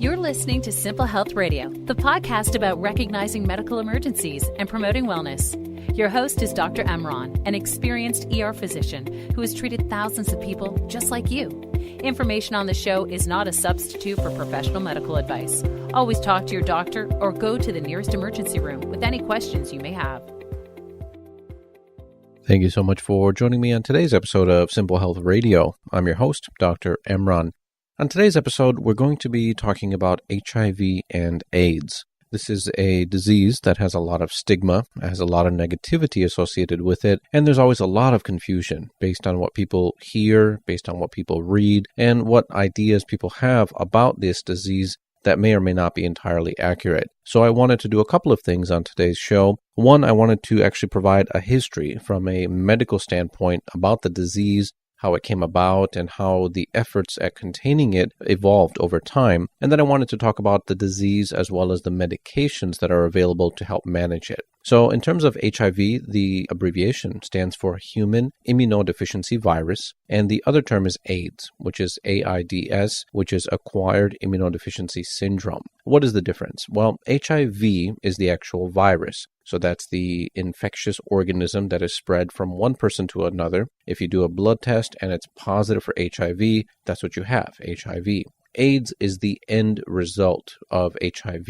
You're listening to Simple Health Radio, the podcast about recognizing medical emergencies and promoting wellness. Your host is Dr. Emron, an experienced ER physician who has treated thousands of people just like you. Information on the show is not a substitute for professional medical advice. Always talk to your doctor or go to the nearest emergency room with any questions you may have. Thank you so much for joining me on today's episode of Simple Health Radio. I'm your host, Dr. Emron. On today's episode, we're going to be talking about HIV and AIDS. This is a disease that has a lot of stigma, has a lot of negativity associated with it, and there's always a lot of confusion based on what people hear, based on what people read, and what ideas people have about this disease that may or may not be entirely accurate. So I wanted to do a couple of things on today's show. One, I wanted to actually provide a history from a medical standpoint about the disease, how it came about, and how the efforts at containing it evolved over time. And then I wanted to talk about the disease as well as the medications that are available to help manage it. So in terms of HIV, the abbreviation stands for Human Immunodeficiency Virus, and the other term is AIDS, which is AIDS, which is Acquired Immunodeficiency Syndrome. What is the difference? Well, HIV is the actual virus. So that's the infectious organism that is spread from one person to another. If you do a blood test and it's positive for HIV, that's what you have, HIV. AIDS is the end result of HIV.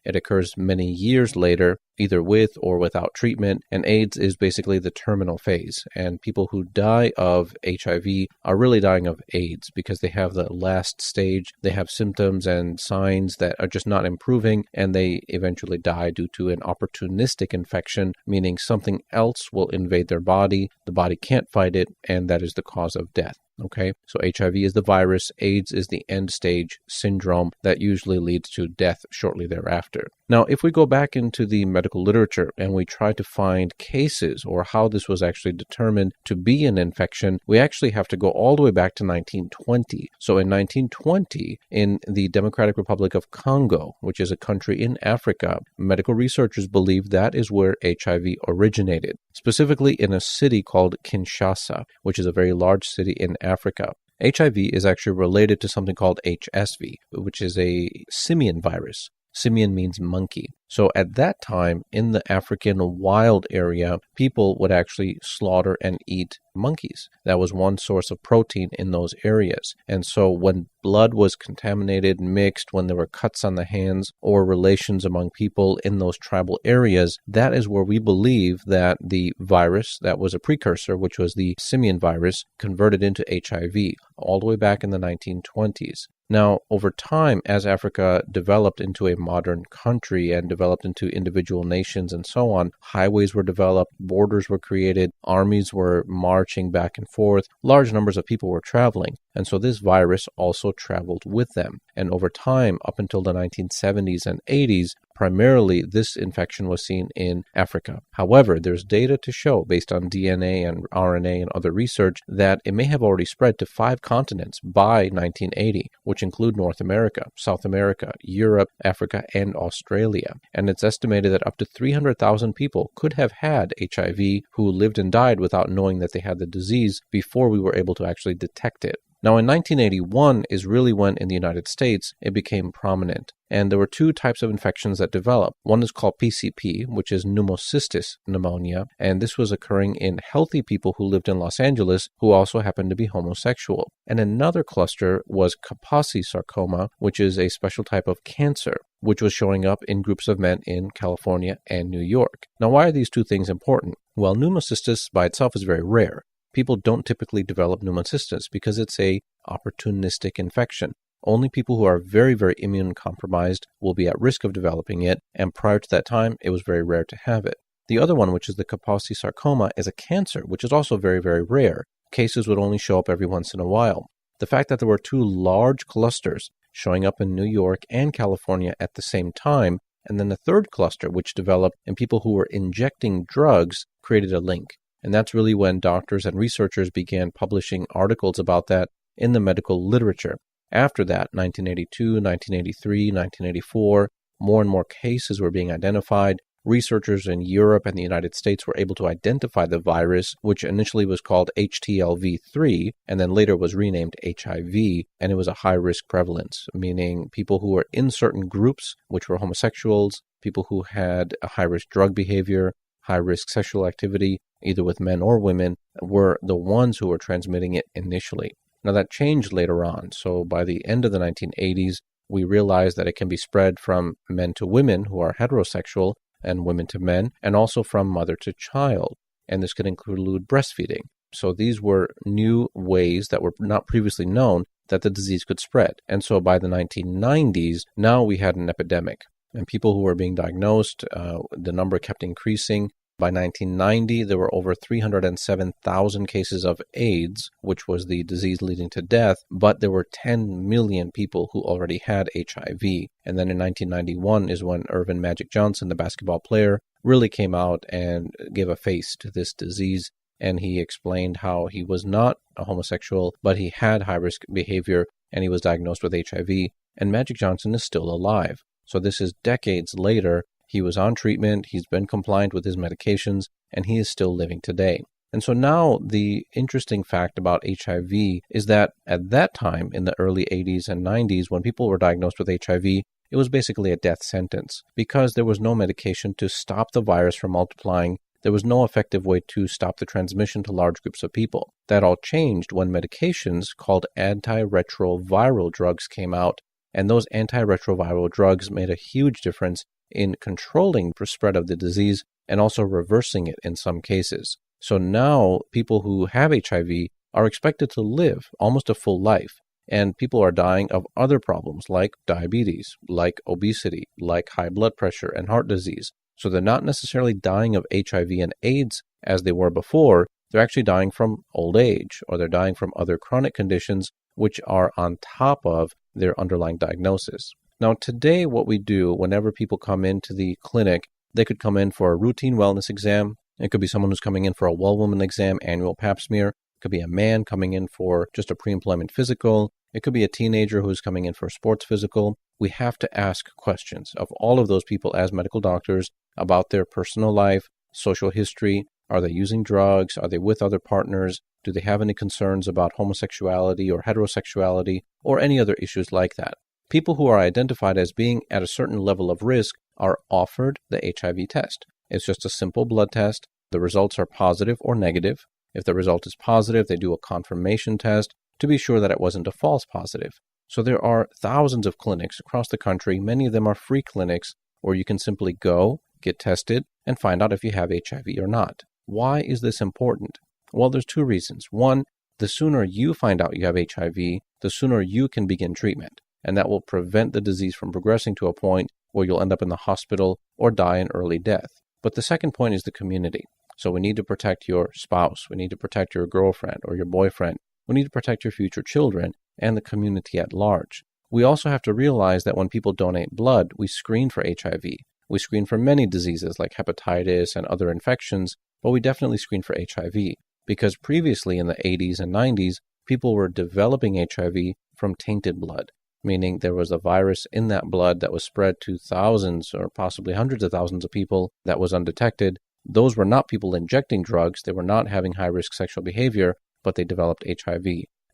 It occurs many years later, either with or without treatment, and AIDS is basically the terminal phase. And people who die of HIV are really dying of AIDS because they have the last stage, they have symptoms and signs that are just not improving, and they eventually die due to an opportunistic infection, meaning something else will invade their body, the body can't fight it, and that is the cause of death. Okay, so HIV is the virus, AIDS is the end stage syndrome that usually leads to death shortly thereafter. Now, if we go back into the medical literature and we try to find cases or how this was actually determined to be an infection, we actually have to go all the way back to 1920. So in 1920, in the Democratic Republic of Congo, which is a country in Africa, medical researchers believe that is where HIV originated, specifically in a city called Kinshasa, which is a very large city in Africa. HIV is actually related to something called HSV, which is a simian virus. Simian means monkey. So at that time, in the African wild area, people would actually slaughter and eat monkeys. That was one source of protein in those areas. And so when blood was contaminated, mixed, when there were cuts on the hands or relations among people in those tribal areas, that is where we believe that the virus that was a precursor, which was the simian virus, converted into HIV all the way back in the 1920s. Now, over time, as Africa developed into a modern country and developed into individual nations and so on, highways were developed, borders were created, armies were marching back and forth, large numbers of people were traveling. And so this virus also traveled with them. And over time, up until the 1970s and 80s, primarily this infection was seen in Africa. However, there's data to show, based on DNA and RNA and other research, that it may have already spread to 5 continents by 1980, which include North America, South America, Europe, Africa, and Australia. And it's estimated that up to 300,000 people could have had HIV who lived and died without knowing that they had the disease before we were able to actually detect it. Now, in 1981 is really when, in the United States, it became prominent. And there were 2 types of infections that developed. One is called PCP, which is pneumocystis pneumonia, and this was occurring in healthy people who lived in Los Angeles who also happened to be homosexual. And another cluster was Kaposi sarcoma, which is a special type of cancer, which was showing up in groups of men in California and New York. Now, why are these 2 things important? Well, pneumocystis by itself is very rare. People don't typically develop pneumocystis because it's a opportunistic infection. Only people who are very, very immune compromised will be at risk of developing it, and prior to that time, it was very rare to have it. The other one, which is the Kaposi sarcoma, is a cancer, which is also very, very rare. Cases would only show up every once in a while. The fact that there were 2 large clusters showing up in New York and California at the same time, and then the third cluster, which developed in people who were injecting drugs, created a link. And that's really when doctors and researchers began publishing articles about that in the medical literature. After that, 1982, 1983, 1984, more and more cases were being identified. researchers in Europe and the United States were able to identify the virus, which initially was called HTLV3 and then later was renamed HIV, and it was a high-risk prevalence, meaning people who were in certain groups, which were homosexuals, people who had a high-risk drug behavior, high-risk sexual activity, either with men or women, were the ones who were transmitting it initially. Now, that changed later on. So by the end of the 1980s, we realized that it can be spread from men to women who are heterosexual and women to men, and also from mother to child. And this could include breastfeeding. So these were new ways that were not previously known that the disease could spread. And so by the 1990s, now we had an epidemic. And people who were being diagnosed, the number kept increasing. By 1990, there were over 307,000 cases of AIDS, which was the disease leading to death, but there were 10 million people who already had HIV. And then in 1991 is when Earvin Magic Johnson, the basketball player, really came out and gave a face to this disease. And he explained how he was not a homosexual, but he had high-risk behavior, and he was diagnosed with HIV. And Magic Johnson is still alive. So this is decades later. He was on treatment, he's been compliant with his medications, and he is still living today. And so now the interesting fact about HIV is that at that time, in the early 80s and 90s, when people were diagnosed with HIV, it was basically a death sentence because there was no medication to stop the virus from multiplying. There was no effective way to stop the transmission to large groups of people. That all changed when medications called antiretroviral drugs came out, and those antiretroviral drugs made a huge difference in controlling the spread of the disease and also reversing it in some cases. So now people who have HIV are expected to live almost a full life, and people are dying of other problems like diabetes, like obesity, like high blood pressure and heart disease. So they're not necessarily dying of HIV and AIDS as they were before. They're actually dying from old age, or they're dying from other chronic conditions which are on top of their underlying diagnosis. Now, today, what we do whenever people come into the clinic, they could come in for a routine wellness exam. It could be someone who's coming in for a well-woman exam, annual pap smear. It could be a man coming in for just a pre-employment physical. It could be a teenager who's coming in for a sports physical. We have to ask questions of all of those people as medical doctors about their personal life, social history. Are they using drugs? Are they with other partners? Do they have any concerns about homosexuality or heterosexuality or any other issues like that? People who are identified as being at a certain level of risk are offered the HIV test. It's just a simple blood test. The results are positive or negative. If the result is positive, they do a confirmation test to be sure that it wasn't a false positive. So there are thousands of clinics across the country. Many of them are free clinics where you can simply go, get tested, and find out if you have HIV or not. Why is this important? Well, there's two reasons. One, the sooner you find out you have HIV, the sooner you can begin treatment. And that will prevent the disease from progressing to a point where you'll end up in the hospital or die an early death. But the second point is the community. So we need to protect your spouse. We need to protect your girlfriend or your boyfriend. We need to protect your future children and the community at large. We also have to realize that when people donate blood, we screen for HIV. We screen for many diseases like hepatitis and other infections, but we definitely screen for HIV because previously in the 80s and 90s, people were developing HIV from tainted blood, meaning there was a virus in that blood that was spread to thousands or possibly hundreds of thousands of people that was undetected. Those were not people injecting drugs. They were not having high-risk sexual behavior, but they developed HIV.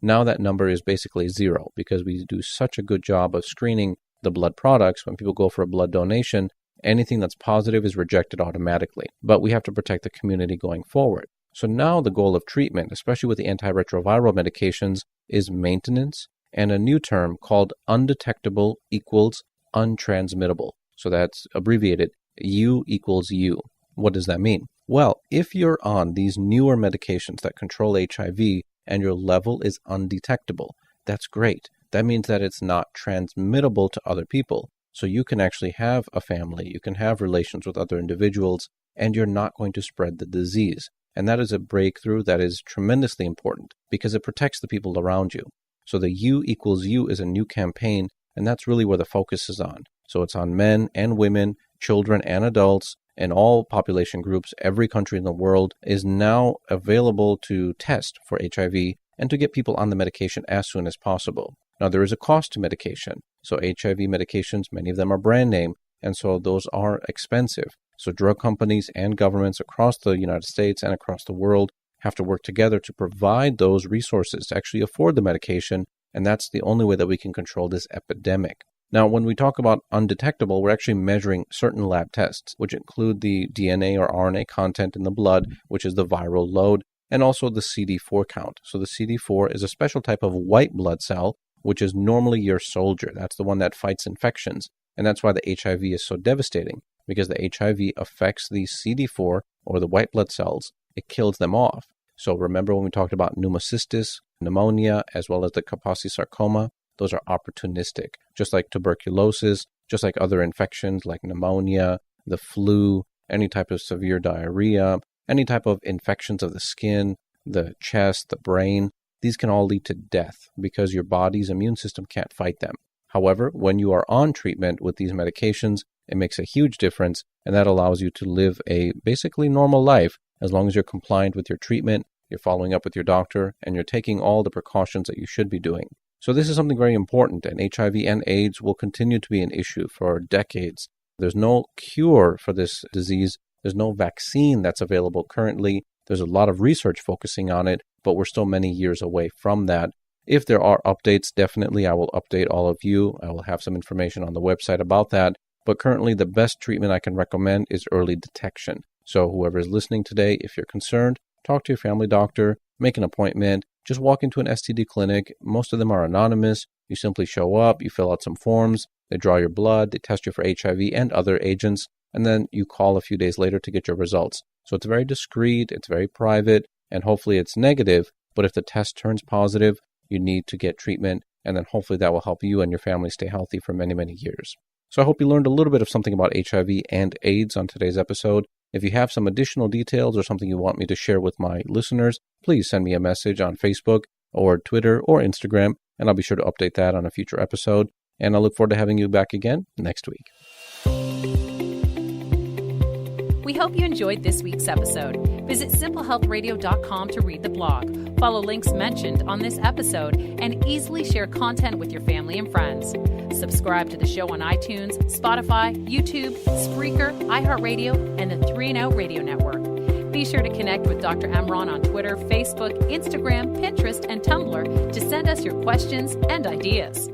Now that number is basically zero because we do such a good job of screening the blood products. When people go for a blood donation, anything that's positive is rejected automatically. But we have to protect the community going forward. So now the goal of treatment, especially with the antiretroviral medications, is maintenance, and a new term called undetectable equals untransmittable. So that's abbreviated U equals U. What does that mean? Well, if you're on these newer medications that control HIV and your level is undetectable, that's great. That means that it's not transmittable to other people. So you can actually have a family, you can have relations with other individuals, and you're not going to spread the disease. And that is a breakthrough that is tremendously important because it protects the people around you. So the U equals U is a new campaign, and that's really where the focus is on. So it's on men and women, children and adults, and all population groups. Every country in the world is now available to test for HIV and to get people on the medication as soon as possible. Now, there is a cost to medication. So HIV medications, many of them are brand name, and so those are expensive. So drug companies and governments across the United States and across the world have to work together to provide those resources to actually afford the medication, and that's the only way that we can control this epidemic. Now, when we talk about undetectable, we're actually measuring certain lab tests, which include the DNA or RNA content in the blood, which is the viral load, and also the CD4 count. So the CD4 is a special type of white blood cell, which is normally your soldier. That's the one that fights infections. And that's why the HIV is so devastating, because the HIV affects the CD4 or the white blood cells. It kills them off. So remember when we talked about pneumocystis, pneumonia, as well as the Kaposi sarcoma, those are opportunistic, just like tuberculosis, just like other infections like pneumonia, the flu, any type of severe diarrhea, any type of infections of the skin, the chest, the brain. These can all lead to death because your body's immune system can't fight them. However, when you are on treatment with these medications, it makes a huge difference, and that allows you to live a basically normal life as long as you're compliant with your treatment, you're following up with your doctor, and you're taking all the precautions that you should be doing. So this is something very important, and HIV and AIDS will continue to be an issue for decades. There's no cure for this disease. There's no vaccine that's available currently. There's a lot of research focusing on it, but we're still many years away from that. If there are updates, definitely I will update all of you. I will have some information on the website about that. But currently, the best treatment I can recommend is early detection. So whoever is listening today, if you're concerned, talk to your family doctor, make an appointment, just walk into an STD clinic. Most of them are anonymous. You simply show up, you fill out some forms, they draw your blood, they test you for HIV and other agents, and then you call a few days later to get your results. So it's very discreet, it's very private, and hopefully it's negative. But if the test turns positive, you need to get treatment, and then hopefully that will help you and your family stay healthy for many, many years. So I hope you learned a little bit of something about HIV and AIDS on today's episode. If you have some additional details or something you want me to share with my listeners, please send me a message on Facebook or Twitter or Instagram, and I'll be sure to update that on a future episode. And I look forward to having you back again next week. We hope you enjoyed this week's episode. Visit simplehealthradio.com to read the blog, follow links mentioned on this episode, and easily share content with your family and friends. Subscribe to the show on iTunes, Spotify, YouTube, Spreaker, iHeartRadio, and the 3 and Out Radio Network. Be sure to connect with Dr. Emron on Twitter, Facebook, Instagram, Pinterest, and Tumblr to send us your questions and ideas.